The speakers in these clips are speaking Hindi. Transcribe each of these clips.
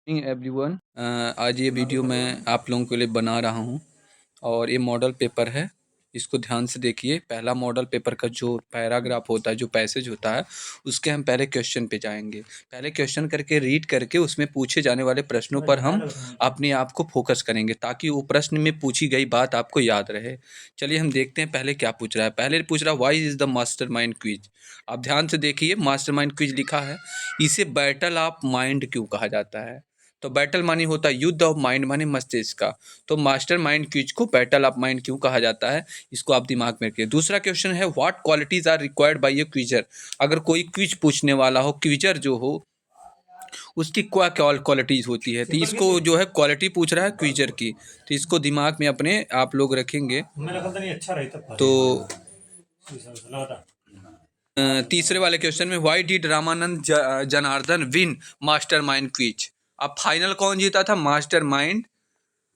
एवरीवन, आज ये वीडियो मैं आप लोगों के लिए बना रहा हूँ और ये मॉडल पेपर है। इसको ध्यान से देखिए। पहला मॉडल पेपर का जो पैराग्राफ होता है, जो पैसेज होता है, उसके हम पहले क्वेश्चन पे जाएंगे। पहले क्वेश्चन करके रीड करके उसमें पूछे जाने वाले प्रश्नों पर हम अपने आप को फोकस करेंगे ताकि वो प्रश्न में पूछी गई बात आपको याद रहे। चलिए हम देखते हैं पहले क्या पूछ रहा है। पहले पूछ रहा है why is the mastermind quiz. आप ध्यान से देखिए, मास्टरमाइंड क्विज लिखा है। इसे बैटल ऑफ माइंड क्यों कहा जाता है? तो बैटल मानी होता है युद्ध, ऑफ माइंड माने मस्तिष्क का। तो मास्टर माइंड क्विज को बैटल ऑफ माइंड क्यों कहा जाता है, इसको आप दिमाग में रखिए। दूसरा क्वेश्चन है what qualities are required by a quizzer. अगर कोई क्विज पूछने वाला हो, क्विजर जो हो, उसकी क्या क्वालिटीज होती है, तो इसको जो है क्वालिटी पूछ रहा है क्विजर की। तो इसको दिमाग में अपने आप लोग रखेंगे। तो तीसरे वाले क्वेश्चन में why did Ramanand Janardan win mastermind quiz. अब फाइनल कौन जीता था? मास्टरमाइंड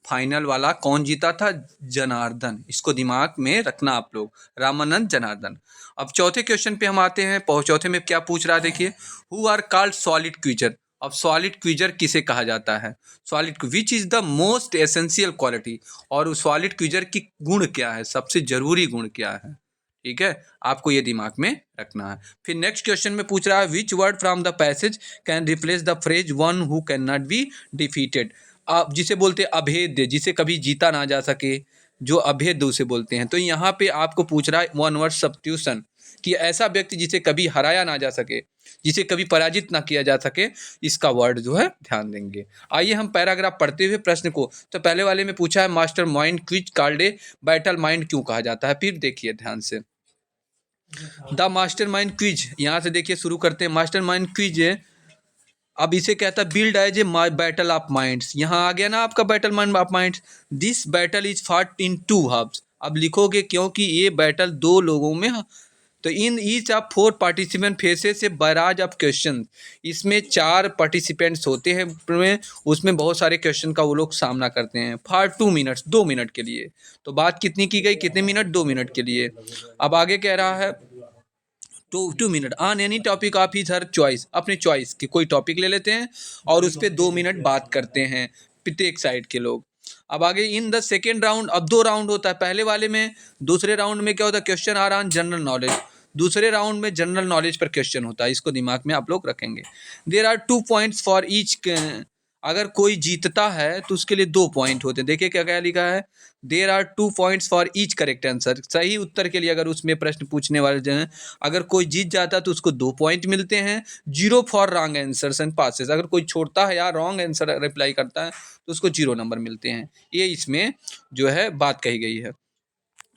फाइनल वाला कौन जीता था? जनार्दन। इसको दिमाग में रखना आप लोग, रामानंद जनार्दन। अब चौथे क्वेश्चन पे हम आते हैं। चौथे में क्या पूछ रहा है देखिए, who are called solid quizzer. अब सॉलिड क्विजर किसे कहा जाता है? Solid which is the most essential quality. और उस सॉलिड क्विजर की गुण क्या है, सबसे जरूरी गुण क्या है? ठीक है, आपको ये दिमाग में रखना है। फिर नेक्स्ट क्वेश्चन में पूछ रहा है which word from the passage can replace the phrase one who can not be defeated. आप जिसे बोलते हैं अभेद्य, जिसे कभी जीता ना जा सके, जो अभेद्य उसे बोलते हैं। तो यहाँ पे आपको पूछ रहा है वन वर्ड सब्स्टिट्यूशन, कि ऐसा व्यक्ति जिसे कभी हराया ना जा सके, जिसे कभी पराजित ना किया जा सके, इसका वर्ड जो है ध्यान देंगे। आइए हम पैराग्राफ पढ़ते हुए प्रश्न को। तो पहले वाले में पूछा है master mind quiz called a battle mind क्यों कहा जाता है। फिर देखिए ध्यान से, द मास्टर माइंड क्विज। यहाँ से देखिए शुरू करते हैं। मास्टर माइंड क्विज अब इसे कहता है billed as a battle of minds. यहाँ आ गया ना आपका battle mind of minds. This battle is fought in to hubs. अब लिखोगे क्योंकि ये बैटल दो लोगों में। तो in each of four participant faces A barrage of question. इसमें चार पार्टिसिपेंट्स होते हैं, उसमें बहुत सारे क्वेश्चन का वो लोग सामना करते हैं। फॉर 2 मिनट्स, 2 मिनट के लिए। तो बात कितनी की गई, कितने मिनट? 2 मिनट के लिए। अब आगे कह रहा है 2 minute on any topic of his her choice. अपने चॉइस की कोई टॉपिक ले लेते हैं और उस पर 2 मिनट बात करते हैं प्रत्येक साइड के लोग। अब आगे इन द सेकेंड राउंड, अब 2 राउंड होता है। पहले वाले में, दूसरे राउंड में क्या होता है, क्वेश्चन आ रहा है जनरल नॉलेज। दूसरे राउंड में जनरल नॉलेज पर क्वेश्चन होता है, इसको दिमाग में आप लोग रखेंगे। There are 2 points for each. अगर कोई जीतता है तो उसके लिए 2 पॉइंट होते हैं। देखिए क्या क्या लिखा है, there are 2 points for each correct answer. सही उत्तर के लिए अगर उसमें प्रश्न पूछने वाले जो हैं, अगर कोई जीत जाता है तो उसको 2 पॉइंट मिलते हैं। 0 for wrong answer and passes. अगर कोई छोड़ता है या रॉन्ग आंसर रिप्लाई करता है तो उसको 0 नंबर मिलते हैं। ये इसमें जो है बात कही गई है।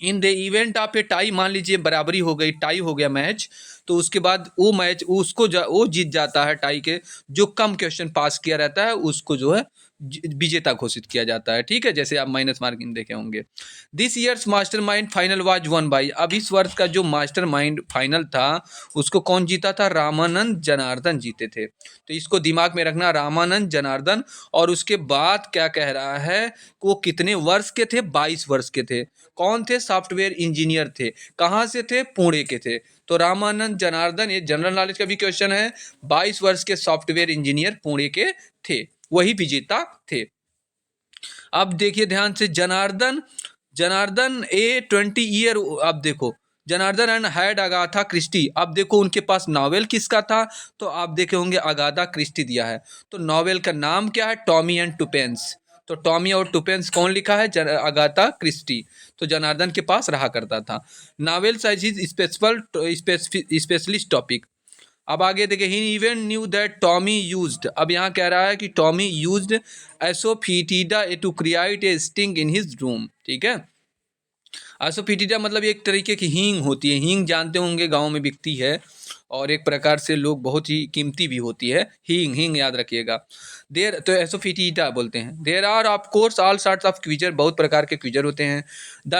In the event of A tie, मान लीजिए बराबरी हो गई, टाई हो गया मैच, तो उसके बाद वो मैच उसको वो जीत जाता है। टाई के जो कम क्वेश्चन पास किया रहता है उसको जो है विजेता घोषित किया जाता है। ठीक है, जैसे आप माइनस मार्किंग देखे होंगे। This years master mind final was one by. अब इस वर्ष का जो मास्टर माइंड फाइनल था उसको कौन जीता था? रामानंद जनार्दन जीते थे। तो इसको दिमाग में रखना, रामानंद जनार्दन। और उसके बाद क्या कह रहा है, वो कितने वर्ष के थे? 22 वर्ष के थे। कौन थे? सॉफ्टवेयर इंजीनियर थे। कहाँ से थे? पुणे के थे। तो रामानंद जनार्दन, ये जनरल नॉलेज का भी क्वेश्चन है। 22 वर्ष के सॉफ्टवेयर इंजीनियर पुणे के थे, वही विजेता थे। अब देखिए ध्यान से, जनार्दन, जनार्दन ए 20 ईयर। अब देखो Janardan and had Agatha Christie. अब देखो उनके पास नॉवेल किसका था, तो आप देखे होंगे अगाथा क्रिस्टी दिया है। तो नॉवेल का नाम क्या है? Tommy and Tuppence. तो टॉमी और टुपेंस कौन लिखा है? Agatha Christie. तो जनार्दन के पास रहा करता था। Novel size is specialist topic. अब आगे देखिए, he even knew that Tommy used. अब यहाँ कह रहा है कि Tommy used asafoetida to create a sting in his room. ठीक है, एसोफिटिडा मतलब एक तरीके की हींग होती है। हींग जानते होंगे, गांव में बिकती है और एक प्रकार से लोग बहुत ही कीमती भी होती है। हींग, हींग याद रखिएगा। देर तो एसोफिटिडा बोलते हैं। There are of course all sorts of quizzer. बहुत प्रकार के क्विजर होते हैं। द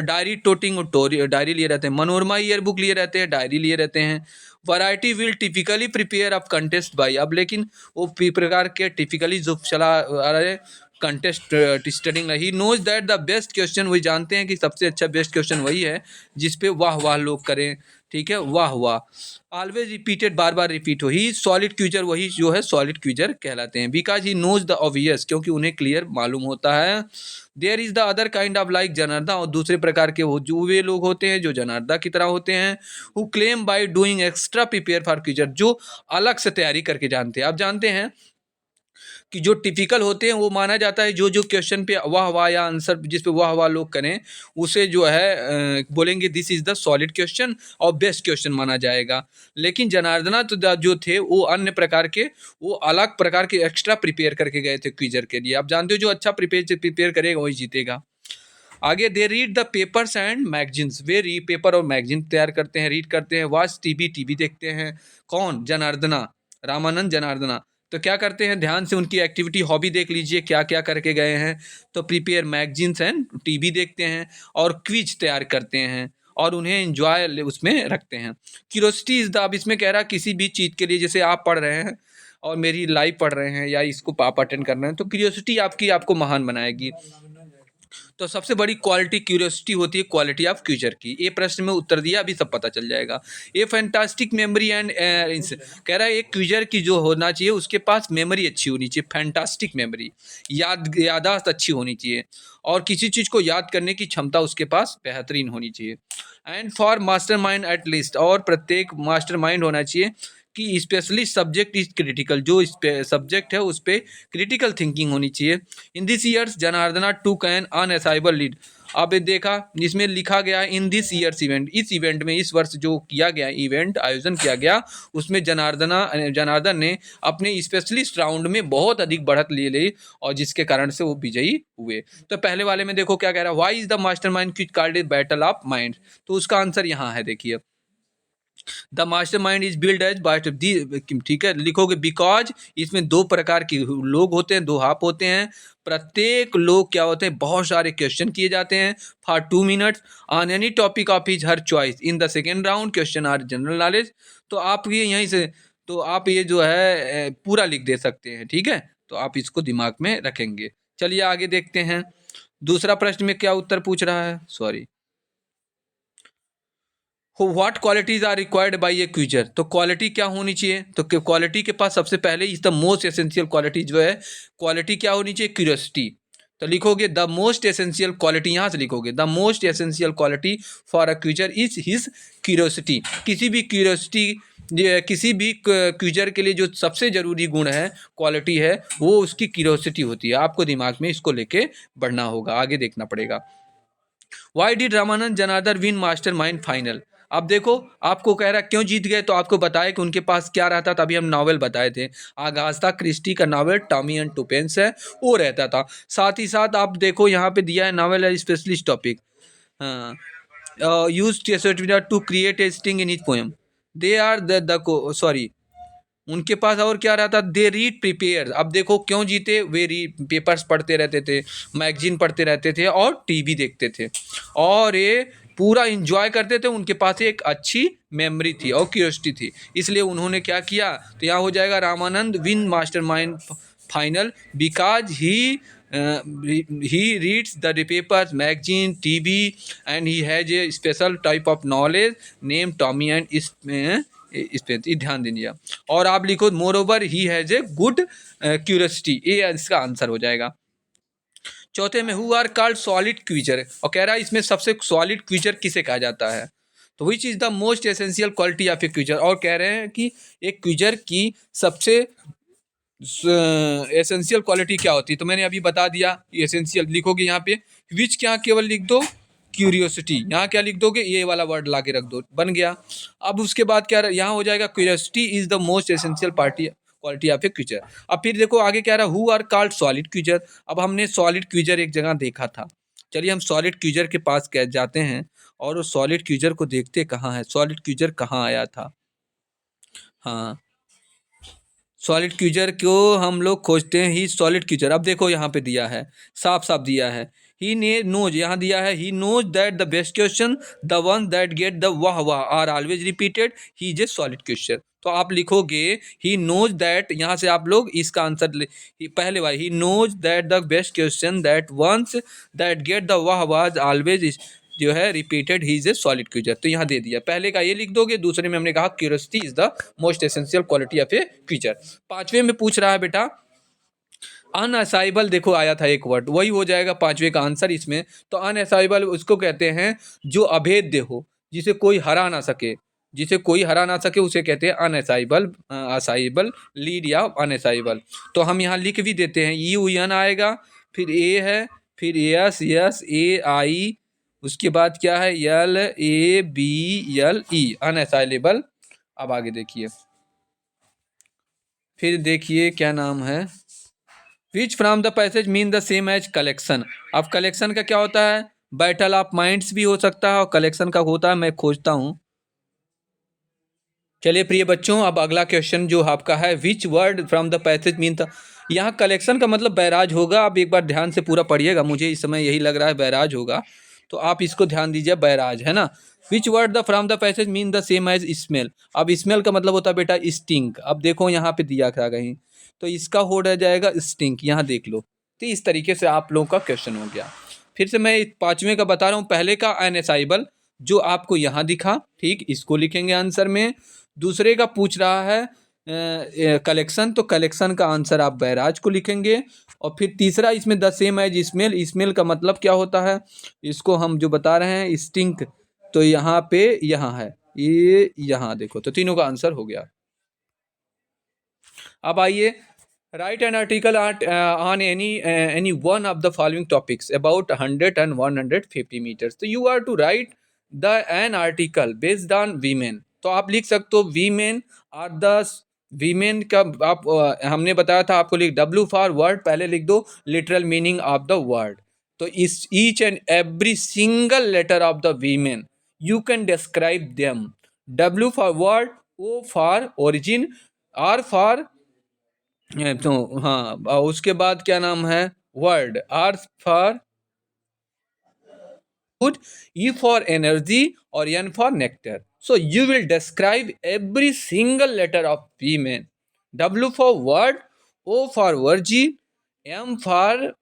डायरी टोटिंग, डायरी लिए रहते हैं। मनोरमा ईयर बुक लिए रहते हैं, डायरी लिए रहते हैं। Variety will typically prepare of contest by. अब लेकिन वो प्रकार के टिपिकली जो चला आ रहे contest studying, he knows that the best question, वही जानते हैं कि सबसे अच्छा बेस्ट क्वेश्चन वही है जिस पे वाह वाह लोग करें, ठीक है, वाह वाह, ऑलवेज रिपीटेड, बार बार रिपीट हो, ही सॉलिड क्यूजर, वही जो है सॉलिड क्यूजर कहलाते हैं, because he knows the obvious, क्योंकि उन्हें क्लियर मालूम होता है। There is the other kind of like Janarda, और दूसरे प्रकार के वो जो वे लोग होते हैं जो जनार्दा की तरह होते हैं, who claim by doing extra prepare for accuser, जो अलग से तैयारी करके जानते हैं। आप जानते हैं कि जो टिपिकल होते हैं वो माना जाता है, जो जो क्वेश्चन पे वाह वाह या आंसर जिस पे वाह वाह लोग करें उसे जो है बोलेंगे this is the solid question और बेस्ट क्वेश्चन माना जाएगा। लेकिन जनार्दना तो जो थे वो अन्य प्रकार के, वो अलग प्रकार के एक्स्ट्रा प्रिपेयर करके गए थे क्विजर के लिए। आप जानते हो जो अच्छा प्रिपेयर करेगा वही जीतेगा। आगे, they read the papers and magazines, way paper और मैगजीन तैयार करते हैं, रीड करते हैं। वॉच टीवी देखते हैं। कौन? जनार्दना, रामानंद जनार्दना। तो क्या करते हैं, ध्यान से उनकी एक्टिविटी हॉबी देख लीजिए क्या क्या करके गए हैं। तो प्रिपेयर मैगजीन्स एंड टीवी देखते हैं और क्विज तैयार करते हैं और उन्हें एंजॉय उसमें रखते हैं। क्यूरोसिटी इज द, अब इसमें कह रहा किसी भी चीज़ के लिए, जैसे आप पढ़ रहे हैं और मेरी लाइव पढ़ रहे हैं या इसको आप अटेंड कर रहे हैं, तो क्यूरियोसिटी आपकी आपको महान बनाएगी। तो सबसे बड़ी क्वालिटी क्यूरियोसिटी होती है, क्वालिटी ऑफ क्यूजर की। ये प्रश्न में उत्तर दिया, अभी सब पता चल जाएगा। ये फैंटास्टिक मेमोरी एंड कह रहा है एक क्यूजर की जो होना चाहिए उसके पास मेमोरी अच्छी होनी चाहिए, फैंटास्टिक मेमोरी, यादाश्त अच्छी होनी चाहिए और किसी चीज़ को याद करने की क्षमता उसके पास बेहतरीन होनी चाहिए। And for master mind at least, और प्रत्येक मास्टर माइंड होना चाहिए कि स्पेशली सब्जेक्ट इज क्रिटिकल, जो सब्जेक्ट है उस पर क्रिटिकल थिंकिंग होनी चाहिए। इन दिस ईयर्स जनार्दना टूक एन अनअसाइबल लीड, अब देखा इसमें लिखा गया इन दिस ईयर्स इवेंट, इस इवेंट में, इस वर्ष जो किया गया इवेंट आयोजन किया गया उसमें जनार्दन ने अपने स्पेशलिस्ट राउंड में बहुत अधिक बढ़त ले ली और जिसके कारण से वो विजयी हुए। तो पहले वाले में देखो क्या कह रहा है, why is the mastermind quiz called is battle of mind, तो उसका आंसर यहाँ है, देखिए the master mind is billed as by, ठीक है, लिखोगे बिकॉज इसमें दो प्रकार के लोग होते हैं, दो हाफ होते हैं। प्रत्येक लोग क्या होते हैं, बहुत सारे क्वेश्चन किए जाते हैं for 2 minutes on any topic of his her choice. In the second round question are general knowledge. तो आप ये यहीं से, तो आप ये जो है पूरा लिख दे सकते हैं, ठीक है, तो आप इसको दिमाग में रखेंगे। चलिए आगे देखते हैं, दूसरा प्रश्न में क्या उत्तर पूछ रहा है, sorry, what qualities are required by a quizzer, तो क्वालिटी क्या होनी चाहिए, तो क्वालिटी के पास सबसे पहले is the most essential quality जो है, क्वालिटी क्या होनी चाहिए, क्यूरियोसिटी। तो लिखोगे द मोस्ट एसेंशियल क्वालिटी, यहाँ से लिखोगे the most essential quality for a quizzer is his curiosity. किसी भी क्विजर के लिए जो सबसे जरूरी गुण है, क्वालिटी है, वो उसकी क्यूरियोसिटी होती है। आपको दिमाग में इसको लेके बढ़ना होगा, आगे देखना पड़ेगा। Why did Ramanand Janardan win master mind final, अब देखो आपको कह रहा है क्यों जीत गए, तो आपको बताया कि उनके पास क्या रहता था, अभी हम नावल बताए थे, आगास्ता क्रिस्टी का नावल टॉमी एंड टुपेंस है वो रहता था। साथ ही साथ आप देखो यहाँ पे दिया है नावल है स्पेशलिस्ट टॉपिक, हाँ, use to create a sting in his poem, they are the sorry, उनके पास और क्या रहता, दे रीड प्रिपेयर। अब देखो क्यों जीते, वे पेपर्स पढ़ते रहते थे, मैगजीन पढ़ते रहते थे और टीवी देखते थे और ये पूरा इंजॉय करते थे। उनके पास एक अच्छी मेमोरी थी और क्यूरियोसिटी थी, इसलिए उन्होंने क्या किया, तो यहाँ हो जाएगा Ramanand win master mind final because he reads the papers, magazine, TV, and he has a special type of knowledge named Tommy and space, ये ध्यान दीजिए। और आप लिखो more over he has a good curiosity, ये इसका आंसर हो जाएगा। चौथे में हु आर कॉल्ड सॉलिड क्वीचर, और कह रहा है इसमें सबसे सॉलिड क्वीचर किसे कहा जाता है, तो which is the most essential quality of a creature, और कह रहे हैं कि एक क्वीचर की सबसे एसेंशियल क्वालिटी क्या होती है, तो मैंने अभी बता दिया। एसेंशियल लिखोगे यहाँ पे, विच क्या केवल लिख दो क्यूरियोसिटी, यहाँ क्या लिख दोगे, ये वाला वर्ड ला के रख दो, बन गया। अब उसके बाद क्या यहाँ हो जाएगा, curiosity is the most essential quality of a quizzer. अब फिर देखो आगे क्या रहा, who are called solid quizzer. अब हमने सॉलिड क्विजर एक जगह देखा था, चलिए हम सॉलिड क्विजर के पास जाते हैं और उस सॉलिड क्विजर को देखते कहाँ है, सॉलिड क्विजर कहाँ आया था। हाँ, सॉलिड क्विजर को हम लोग खोजते हैं, ही सॉलिड क्विजर। अब देखो यहाँ पे दिया है, साफ साफ दिया है, ही ने नोज, यहाँ दिया है he knows that the best question the one that get the वाह वाह are always repeated, he is a solid question. तो आप लिखोगे ही नोज दैट, यहाँ से आप लोग इसका आंसर पहले वाला, he knows that the best question that once that get the वाह वाज ऑलवेज जो है repeated he is a solid quizzer. तो यहाँ दे दिया, पहले का ये लिख दोगे, दूसरे में हमने कहा curiosity is the most essential quality of a quizzer. पांचवें में पूछ रहा है बेटा अनअसाइबल, देखो आया था एक वर्ड, वही हो जाएगा पांचवे का आंसर इसमें। तो अनअसाइबल उसको कहते हैं जो अभेद्य हो, जिसे कोई हरा ना सके, जिसे कोई हरा ना सके उसे कहते हैं अनअसाइबल, असाइबल लीड या अनअसाइबल। तो हम यहाँ लिख भी देते हैं, यू एन आएगा, फिर ए है, फिर एस यस ए आई, उसके बाद क्या है L A B L E, unassailable. अब आगे देखिए, फिर देखिए क्या नाम है, which from the passage mean the same as collection. अब कलेक्शन का क्या होता है, बैटल ऑफ माइंड्स भी हो सकता है और कलेक्शन का होता है मैं खोजता हूँ। चलिए प्रिय बच्चों, अब अगला क्वेश्चन जो आपका है, which word from the passage mean the, यहाँ कलेक्शन का मतलब बैराज होगा। आप एक बार ध्यान से पूरा पढ़िएगा, मुझे इस समय यही लग रहा है बैराज होगा, तो आप इसको ध्यान दीजिए, बैराज है ना। Which word the from the passage mean the same as smell. अब स्मेल का मतलब होता है बेटा स्टिंक। अब देखो यहाँ पे दिया था कहीं, तो इसका हो रह जाएगा स्टिंक, यहाँ देख लो। तो इस तरीके से आप लोगों का क्वेश्चन हो गया। फिर से मैं पांचवें का बता रहा हूँ, पहले का अनअसाइबल जो आपको यहाँ दिखा, ठीक, इसको लिखेंगे आंसर में। दूसरे का पूछ रहा है कलेक्शन, तो कलेक्शन का आंसर आप बैराज को लिखेंगे। और फिर तीसरा इसमें the same as smell, smell का मतलब क्या होता है, इसको हम जो बता रहे हैं स्टिंक, तो यहाँ पे यहाँ है ये, यहाँ देखो, तो तीनों का आंसर हो गया। अब आइए, write an article on any one of the following topics about 100 and 150 metres. तो you are to write the an article based on women. तो आप लिख सकते हो वीमेन आर द, वीमेन का आप हमने बताया था आपको, लिख डब्ल्यू फॉर वर्ड, पहले लिख दो literal meaning of the word. तो इस each and every single letter of the women you can describe them. W for word, O for origin, R for, तो हाँ, उसके बाद क्या नाम है word, R for food, E for energy, or N for nectar. So you will describe every single letter of women. W for word, O for virgin, M for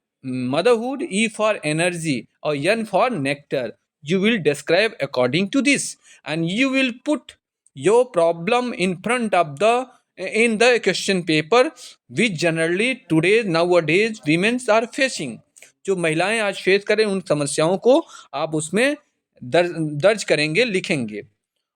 motherhood, E for energy, or N for nectar. You will describe according to this, and you will put your problem in front of the in the question paper, which generally today nowadays women are facing. जो महिलाएं आज फेस करें उन समस्याओं को आप उसमें दर्ज करेंगे, लिखेंगे।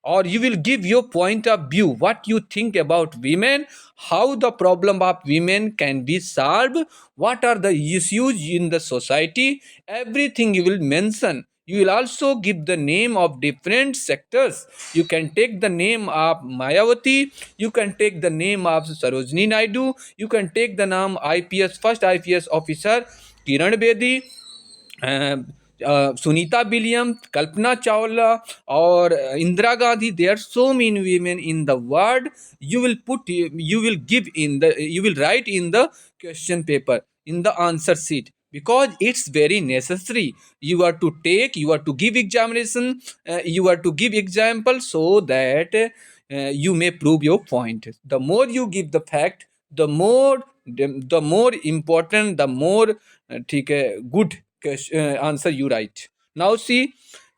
और you will give your point of view, what you think about women, how the problem of women can be solve, what are the issues in the society, everything you will mention. You will also give the name of different sectors. You can take the name of Mayawati. You can take the name of Sarojini Naidu. You can take the name IPS, first IPS officer Kiran Bedi, Sunita William, Kalpana Chawla और Indira Gandhi. There so many women in the world. You will put, you will give in the, you will write in the question paper, in the answer sheet, because it's very necessary. You are to take, you are to give examination, you are to give example, so that you may prove your point. The more you give the fact, the more important, the more ठीक है good answer you write. Now see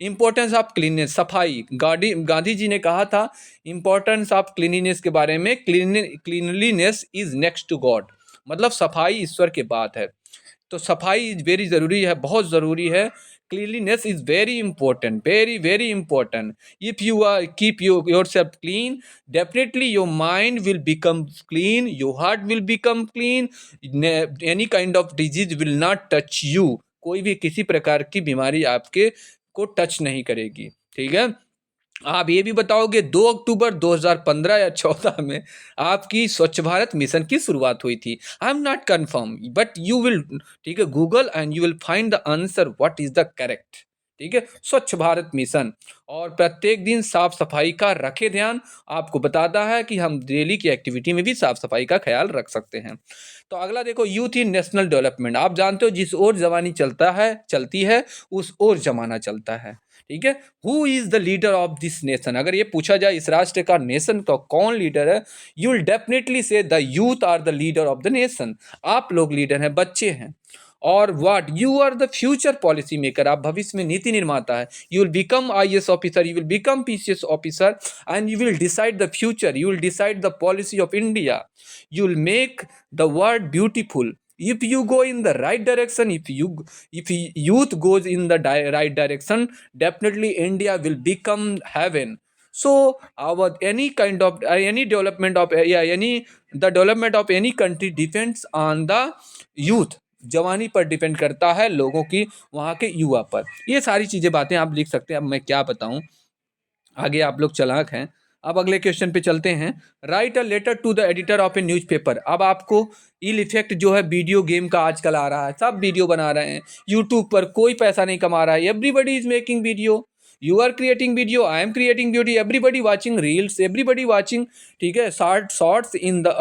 importance of cleanness, सफाई। गांधी जी ने कहा था इम्पोर्टेंस ऑफ क्लीनिनेस के बारे में, cleanliness is next to God, मतलब सफाई ईश्वर के बात है। तो सफाई इज वेरी ज़रूरी है, बहुत ज़रूरी है। Cleanliness is very important, very very important. If you are keep yourself clean, definitely your mind will become clean, your heart will become clean, any kind of disease will not touch you. कोई भी किसी प्रकार की बीमारी आपके को टच नहीं करेगी, ठीक है। आप ये भी बताओगे 2 अक्टूबर 2015 या 14 में आपकी स्वच्छ भारत मिशन की शुरुआत हुई थी। I am not confirm, but you will, ठीक है, Google and you will find the answer what is the correct, ठीक है। स्वच्छ भारत मिशन, और प्रत्येक दिन साफ सफाई का रखे ध्यान, आपको बताता है कि हम डेली की एक्टिविटी में भी साफ सफाई का ख्याल रख सकते हैं। तो अगला देखो, यूथ इन नेशनल डेवलपमेंट। आप जानते हो जिस ओर जवानी चलती है उस ओर जमाना चलता है, ठीक है, who is the leader of this nation, अगर ये पूछा जाए इस राष्ट्र का, नेशन का कौन लीडर है, you will definitely say the youth are the leader of the nation, आप लोग लीडर हैं, बच्चे हैं। और what, you are the future policy maker, आप भविष्य में नीति निर्माता है, you will become IAS officer, you will become PCS officer, and you will decide the future, you will decide the policy of India, you will make the world beautiful. If you go in the right direction, if youth goes in the right direction, definitely India will become heaven. So our any kind of any development of any the development of any country depends on the youth, जवानी पर डिपेंड करता है, लोगों की, वहाँ के युवा पर। ये सारी चीज़ें बातें आप लिख सकते हैं। अब मैं क्या बताऊँ, आगे आप लोग चालाक हैं। अब अगले क्वेश्चन पे चलते हैं। Write a letter to the editor of a newspaper. अब आपको इल इफेक्ट जो है वीडियो गेम का आजकल आ रहा है, सब वीडियो बना रहे हैं यूट्यूब पर, कोई पैसा नहीं कमा रहा है, everybody is making video, you are creating video, I am creating video, everybody watching reels, everybody watching, ठीक है, shorts in the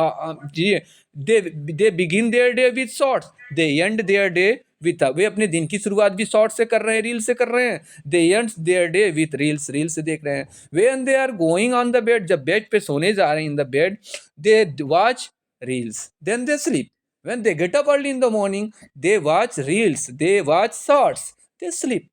G, they begin their day with shorts, they end their day with, वे अपने दिन की शुरुआत भी शॉर्ट से कर रहे हैं, रील से कर रहे हैं, they end their day with reels, reel से देख रहे हैं। When they are going on the bed, जब बेड पे सोने जा रहे हैं in the bed, they watch reels, then they sleep, when they get up early in the morning, they watch reels, they watch shorts, they sleep.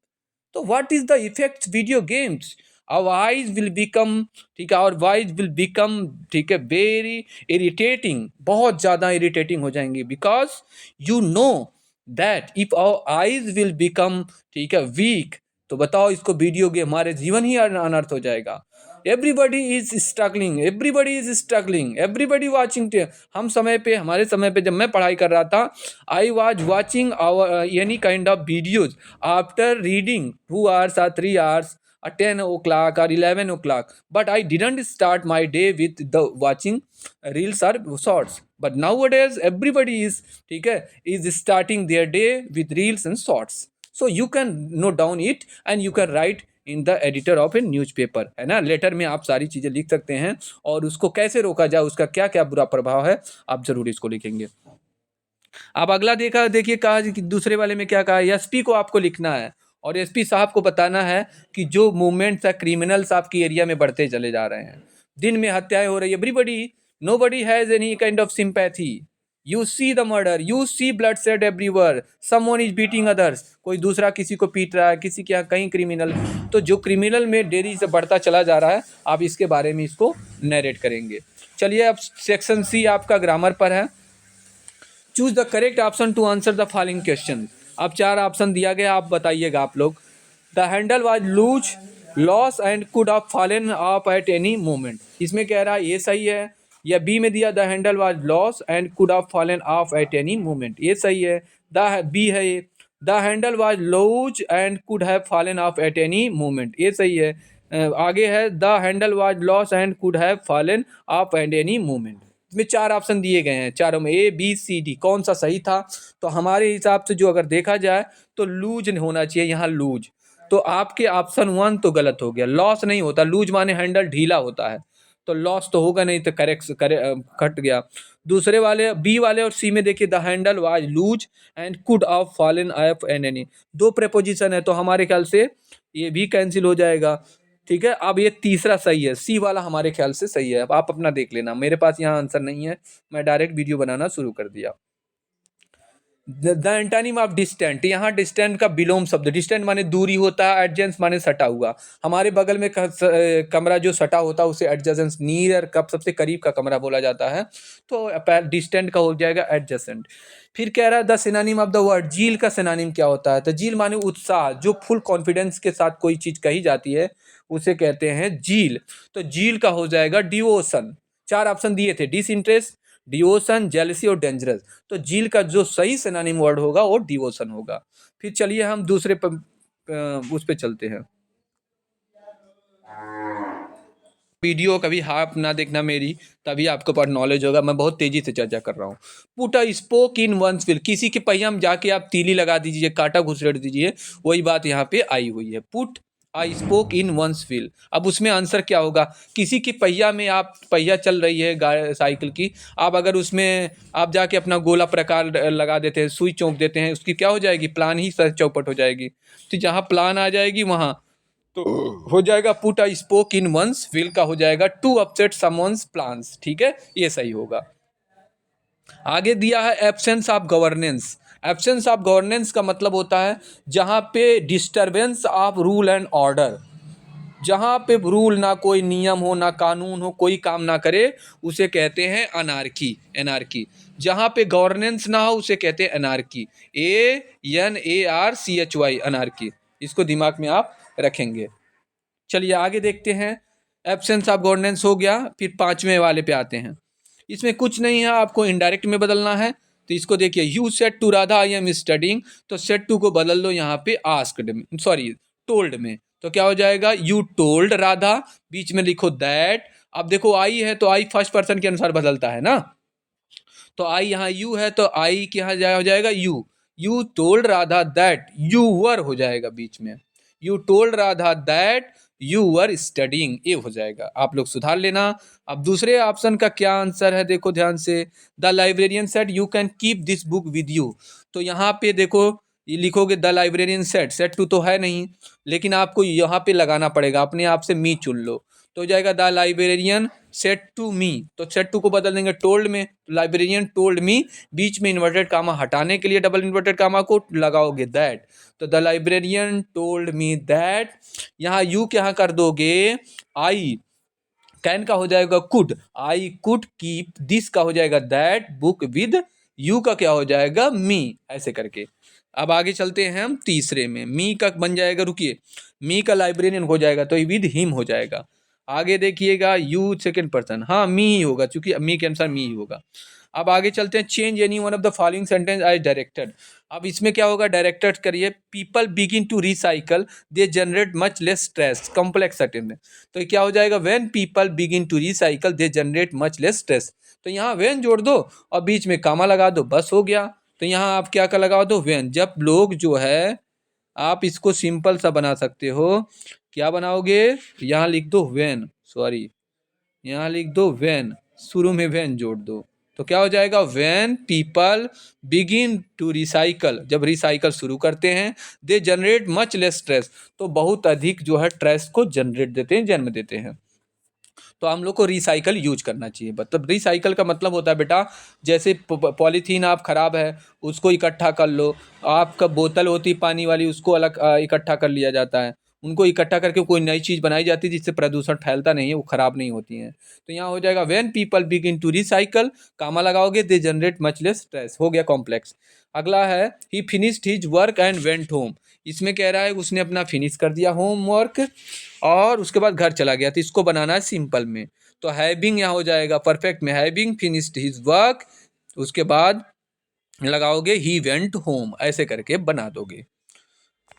तो what is the effect video games, our eyes will become, ठीक है, our eyes will become, ठीक है, very irritating, बहुत ज़्यादा irritating हो जाएंगे, because you know that if our eyes will become, ठीक है, weak, तो बताओ इसको वीडियो गेम, हमारे जीवन ही अनर्थ हो जाएगा। Everybody is struggling, everybody is struggling, everybody watching. हम समय पे, हमारे समय पे जब मैं पढ़ाई कर रहा था, I was watching our any kind of videos after reading 2 hours or 3 hours or 10 o'clock or 11 o'clock, but I didn't start my day with the watching reels or shorts. But nowadays everybody is, ठीक है, is starting their day with reels and shorts. So you can note down it and you can write in the editor of a newspaper, है ना। लेटर में आप सारी चीज़ें लिख सकते हैं, और उसको कैसे रोका जाए, उसका क्या क्या बुरा प्रभाव है, आप जरूर इसको लिखेंगे। अब अगला देखिए कहा कि दूसरे वाले में क्या कहा, एसपी को आपको लिखना है, और एसपी साहब को बताना है कि जो मूवमेंट्स है, क्रिमिनल्स आपकी एरिया में बढ़ते चले जा रहे हैं, दिन में हत्याएं हो रही है, everybody, nobody has any kind of sympathy, you see the murder, you see bloodshed everywhere, someone is beating others, कोई दूसरा किसी को पीट रहा है, किसी के यहाँ कहीं क्रिमिनल, तो जो क्रिमिनल में देरी से बढ़ता चला जा रहा है, आप इसके बारे में इसको नरेट करेंगे। चलिए अब सेक्शन सी आपका ग्रामर पर है। Choose the correct option to answer the following question. अब 4 ऑप्शन दिया गया, आप बताइएगा आप लोग। The handle was loose, loss and could of fallen off at any moment, इसमें कह रहा है ये सही है, या बी में दिया the handle was loss and could of fallen off at any moment, ये सही है, द बी है ये, the handle was loose and could have fallen off at any moment, ये सही है। आगे है the handle was loss and could have fallen off at any moment. इसमें 4 ऑप्शन दिए गए हैं, चारों में ए बी सी डी, कौन सा सही था? तो हमारे हिसाब से जो अगर देखा जाए तो लूज होना चाहिए यहाँ, लूज, तो आपके ऑप्शन 1 तो गलत हो गया, लॉस नहीं होता, लूज माने हैंडल ढीला होता है, तो लॉस तो होगा नहीं, तो कट गया। दूसरे वाले बी वाले और सी में देखिए, the handle was loose and could of fallen off an any, 2 preposition है, तो हमारे ख्याल से ये भी कैंसिल हो जाएगा, ठीक है। अब ये तीसरा सही है, सी वाला हमारे ख्याल से सही है। अब आप अपना देख लेना, मेरे पास यहाँ आंसर नहीं है, मैं डायरेक्ट वीडियो बनाना शुरू कर दिया। द एंटोनिम ऑफ डिस्टेंट, यहाँ डिस्टेंट का विलोम शब्द, डिस्टेंट माने दूरी होता है, एडजेंस माने सटा हुआ, हमारे बगल में कमरा जो सटा होता है उसे एडजेसेंट, नियर कब सबसे करीब का कमरा बोला जाता है, तो डिस्टेंट का हो जाएगा एडजेसेंट। फिर कह रहा है the synonym of the word, झील का सिनोनिम क्या होता है? तो झील माने उत्साह, जो फुल कॉन्फिडेंस के साथ कोई चीज कही जाती है उसे कहते हैं झील, तो झील का हो जाएगा डिवोशन। 4 ऑप्शन दिए थे, डिसइंटरेस्ट, डिवोशन, जेलसी और डेंजरस, तो झील का जो सही सिनोनिम वर्ड होगा वो डिवोशन होगा। फिर चलिए हम दूसरे उस पे चलते हैं। वीडियो कभी हाफ ना देखना मेरी, तभी आपको पर नॉलेज होगा, मैं बहुत तेजी से चर्चा कर रहा हूँ। Put a spoke in one's wheel, किसी के पहिया में जाके आप तीली लगा दीजिए, कांटा घुसेड़ दीजिए, वही बात यहाँ पे आई हुई है, put I spoke in one's wheel. अब उसमें आंसर क्या होगा? किसी की पहिया में, आप पहिया चल रही है गाड़ी साइकिल की, आप अगर उसमें आप जाके अपना गोला प्रकार लगा देते हैं, सुई चौंक देते हैं, उसकी क्या हो जाएगी? प्लान ही चौपट हो जाएगी। तो जहाँ प्लान आ जाएगी वहाँ तो हो जाएगा put a spoke in one's wheel का हो जाएगा टू अपसेट समवंस प्लान्स, ठीक है, ये सही होगा। आगे दिया है absence of governance. Absence of governance का मतलब होता है जहाँ पे disturbance of rule and order, जहाँ पे रूल ना कोई नियम हो ना कानून हो, कोई काम ना करे, उसे कहते हैं अनार्की, एनार्की। जहाँ पे गवर्नेंस ना हो उसे कहते हैं अनार्की, ANARCHY, अनार्की। इसको दिमाग में आप रखेंगे। चलिए आगे देखते हैं। एब्सेंस ऑफ गवर्नेंस हो गया, फिर पांचवें वाले पे आते हैं। इसमें कुछ नहीं है, आपको इनडायरेक्ट में बदलना है। तो इसको देखिए, you said to Radha I am studying, तो सेड टू को बदल लो यहाँ पे आस्क्ड में, सॉरी टोल्ड में। तो क्या हो जाएगा, यू टोल्ड राधा, बीच में लिखो दैट। अब देखो आई है तो आई फर्स्ट पर्सन के अनुसार बदलता है ना, तो आई यहाँ यू है तो आई के यहाँ हो जाएगा you. You told Radha that you were हो जाएगा बीच में, you told Radha that you were studying, ये हो जाएगा। आप लोग सुधार लेना। अब दूसरे ऑप्शन का क्या आंसर है, देखो ध्यान से। The librarian said you can keep this book with you, तो यहाँ पे देखो ये लिखोगे the librarian said, said to तो है नहीं, लेकिन आपको यहाँ पे लगाना पड़ेगा, अपने आप से मी चुन लो। तो हो जाएगा the librarian said to me, तो सेड टू को बदल देंगे टोल्ड में, लाइब्रेरियन टोल्ड मी, बीच में इन्वर्टेड कामा हटाने के लिए डबल इन्वर्टेड कामा को लगाओगे दैट, तो the librarian told me that. यहाँ यू क्या कर दोगे, आई, कैन का हो जाएगा could, I could keep, this का हो जाएगा दैट बुक विद, यू का क्या हो जाएगा मी, ऐसे करके। अब आगे चलते हैं हम तीसरे में, मी का बन जाएगा, रुकिए, मी का लाइब्रेरियन हो जाएगा तो विद हिम हो जाएगा। आगे देखिएगा, यू सेकंड पर्सन, हाँ मी ही होगा, क्योंकि मी के अनुसार मी ही होगा। अब आगे चलते हैं, change any one of the following sentence as directed. अब इसमें क्या होगा, डायरेक्टेड करिए, people begin to recycle they generate much less stress, complex sentence. तो क्या हो जाएगा, when people begin to recycle they generate much less stress, तो यहाँ व्हेन जोड़ दो और बीच में कामा लगा दो, बस हो गया। तो यहाँ आप क्या का लगा दो, व्हेन। जब लोग जो है, आप इसको सिंपल सा बना सकते हो, क्या बनाओगे, यहाँ लिख दो व्हेन, सॉरी यहाँ लिख दो व्हेन, शुरू में व्हेन जोड़ दो, तो क्या हो जाएगा, when people begin to recycle, जब रिसाइकल शुरू करते हैं, they generate much less stress, तो बहुत अधिक जो है स्ट्रेस को जनरेट देते हैं, जन्म देते हैं। तो हम लोग को रिसाइकल यूज करना चाहिए। मतलब रिसाइकल का मतलब होता है बेटा, जैसे पॉलीथीन आप खराब है उसको इकट्ठा कर लो, आपका बोतल होती पानी वाली उसको अलग इकट्ठा कर लिया जाता है, उनको इकट्ठा करके कोई नई चीज़ बनाई जाती है जिससे प्रदूषण फैलता नहीं है, वो खराब नहीं होती हैं। तो यहाँ हो जाएगा when people begin to recycle, comma लगाओगे, they generate much less stress, हो गया कॉम्प्लेक्स। अगला है, he finished his work and went home. इसमें कह रहा है उसने अपना फिनिश कर दिया होमवर्क और उसके बाद घर चला गया, तो इसको बनाना है सिंपल में। तो हैविंग यहाँ हो जाएगा परफेक्ट में, हैविंग फिनिश्ड हिज वर्क, उसके बाद लगाओगे ही वेंट होम, ऐसे करके बना दोगे।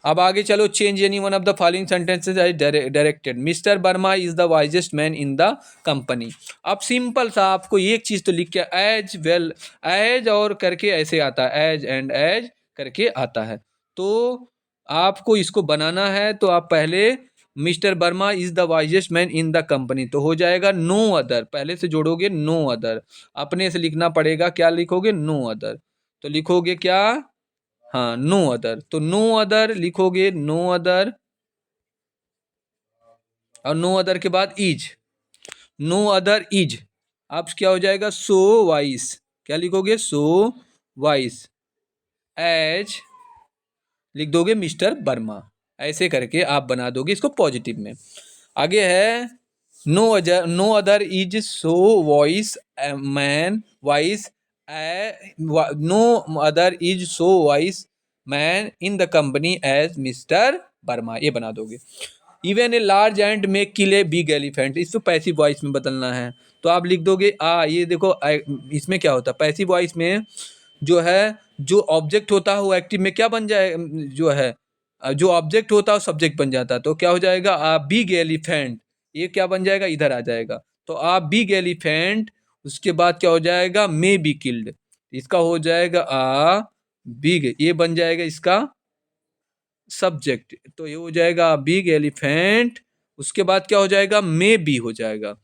अब आगे चलो, change any one of the following sentences as directed. Mister Verma is the wisest man in the company. अब सिंपल सा आपको एक चीज तो लिख के, एज वेल, एज और करके ऐसे आता है, एज एंड एज करके आता है। तो आपको इसको बनाना है, तो आप पहले mister Verma is the wisest man in the company, तो हो जाएगा नो अदर, पहले से जोड़ोगे नो अदर, अपने से लिखना पड़ेगा, क्या लिखोगे, नो अदर। तो लिखोगे क्या, हाँ नो अदर, तो नो अदर लिखोगे, नो अदर, और नो अदर के बाद इज, नो अदर इज। अब क्या हो जाएगा, सो वाइस, क्या लिखोगे, सो वाइस एज, लिख दोगे मिस्टर वर्मा, ऐसे करके आप बना दोगे इसको पॉजिटिव में। आगे है, no other is so voice man wise, no other is so wise man in the company as mister Verma, ये बना दोगे। Even a large ant may kill a big elephant, इसको पैसिव वॉइस में बदलना है, तो आप लिख दोगे ये देखो इसमें क्या होता है, पैसिव वॉइस में जो है, जो ऑब्जेक्ट होता है वो एक्टिव में क्या बन जाए, जो है जो ऑब्जेक्ट होता है वो सब्जेक्ट बन जाता है, तो क्या हो जाएगा, आ बिग एलिफेंट, ये क्या बन जाएगा, इधर आ जाएगा, तो आ बिग एलिफेंट, उसके बाद क्या हो जाएगा, मे बी किल्ड, इसका हो जाएगा आ बिग, ये बन जाएगा इसका सब्जेक्ट, तो ये हो जाएगा बिग एलिफेंट, उसके बाद क्या हो जाएगा, मे बी हो जाएगा,